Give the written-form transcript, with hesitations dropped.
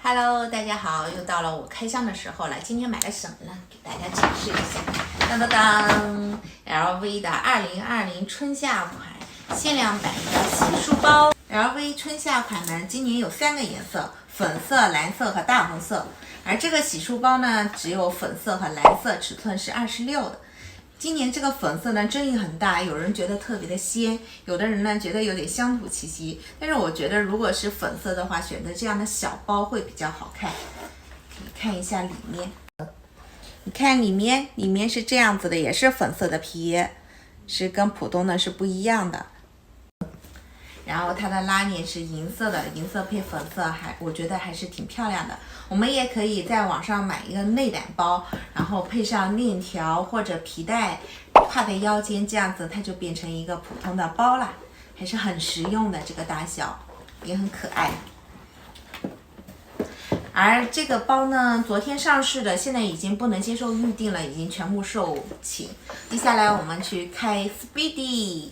Hello，大家好，又到了我开箱的时候了。今天买了什么呢？给大家解释一下。当当当 ，LV 的2020春夏款限量版的洗漱包。LV 春夏款呢，今年有3个颜色：粉色、蓝色和大红色。而这个洗漱包呢，只有粉色和蓝色，尺寸是26的。今年这个粉色呢争议很大，有人觉得特别的鲜，有的人呢觉得有点乡土气息。但是我觉得如果是粉色的话，选择这样的小包会比较好看。可以看一下里面，你看里面是这样子的，也是粉色的皮，是跟普通的是不一样的。然后它的拉链是银色的，银色配粉色我觉得还是挺漂亮的。我们也可以在网上买一个内胆包，然后配上链条或者皮带挎在腰间，这样子它就变成一个普通的包了，还是很实用的，这个大小也很可爱。而这个包呢，昨天上市的，现在已经不能接受预定了，已经全部售罄。接下来我们去开 Speedy。